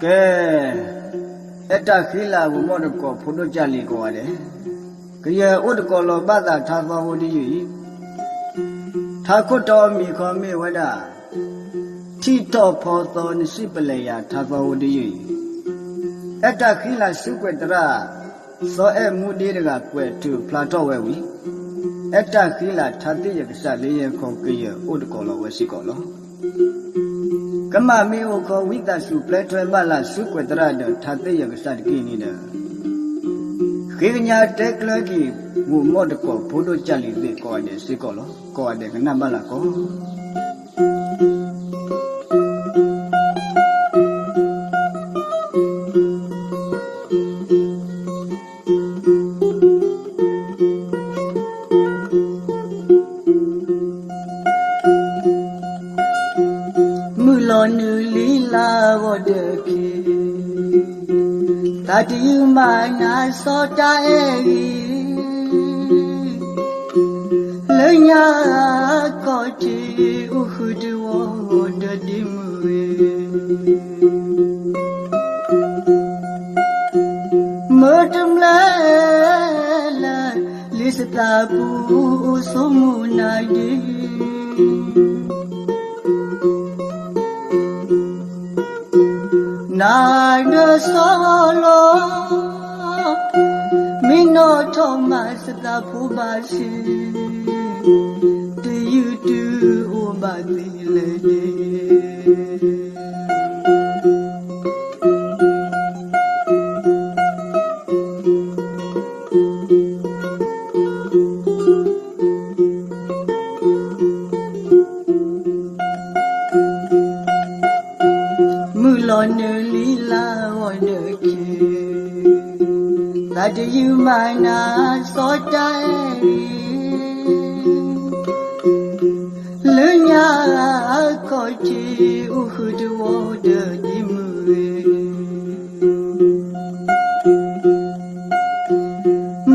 ကဲအတ္တခိလာဘုမောတကောဖုဒ္ဓကြလီကောရတယ်ကရေဥဒကောလောပတ္တသာသောဝတိယထာခုတောမိခောမေဝဒထိတောဖောသောနိစိပလေယထာသောဝတိယအတ္တခိလာစုကွေတရသောအမှုတေးတကကွယ်သူဖလာတော့ဝဲဝီအတ္တခိလာထာတိယကစလေးရခောကရေဥဒကောလောဝစီကောလောကမမေဝခောဝိတစုပလက်ထွဲမလာစုကွေတရတထာတိယကစတကိနိနခေညာတေကလကိဝမောတကောဘုဒ္ဓကြလီလေကောတယ်စေကောလောကောတယ်ကနမလာကောတာတိမနာသောတာအေလညာကောတိဥခုဒဝဒတိမူမတမလာလိစတာပူသုမုနာတိနာဒသောလောမင်းတို့ထုံးမစတာဖူပါရှိတူယူတူဥပါတိလေမူလောနေလီလာဝဒကေတာတယူမနာသောတိုင်လညာကောတိဥခုဒဝဒတိမူ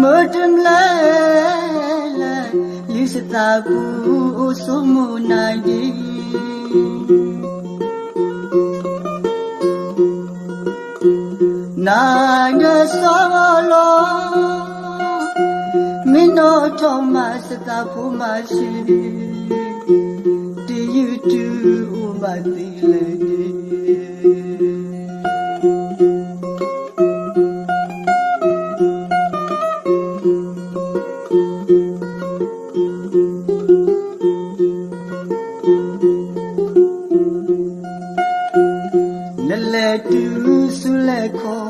မတမလာလိစတာဘူသုမုနိုင်တိနာဒသောလောမင်းတို့ထုံးမစတာဖူမရှိတူယူတူဥပါတိလေနလေတူဆုလေခော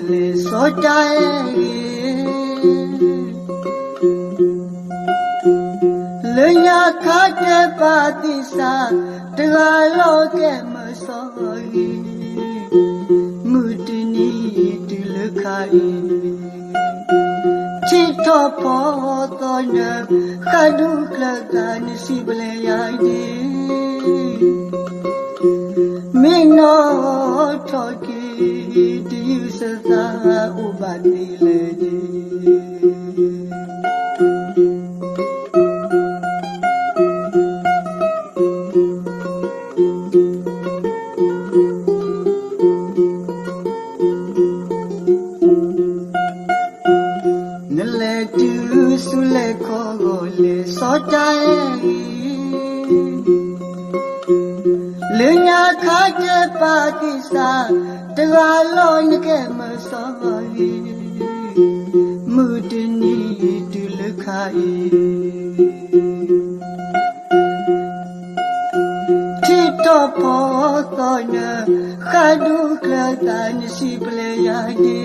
လေစောတိုင်လညာခတဲ့ပါတိစာတဂါလောကဲမစောမူတနီတူလခိုင်ချစ်တော်ပေါ်တော်နခဒုကလကနိစီပလေယာဒီမင်းတို့ထောကီတူစသာဥပါတိလေနလေတူဆုလေခောလေစောတိုင်လညာခတဲ့ပါတိစာတဂါလောနကဲမစောမူတနီတူလခိုင်တိတော့ပေါ်တော်နခဒုကလတန်စီပလေယာဒီ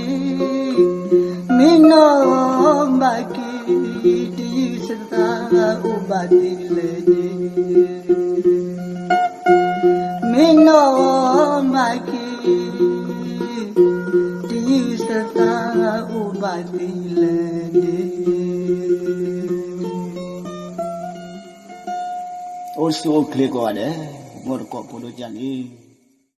မင်းတို့မကီတီစတာဥပါတိလေမင်းတို့မကီတီစတာဥပါတိလေအိုဆိုကလေးကောတယ်မော်ကောပိုလို့ကြတယ်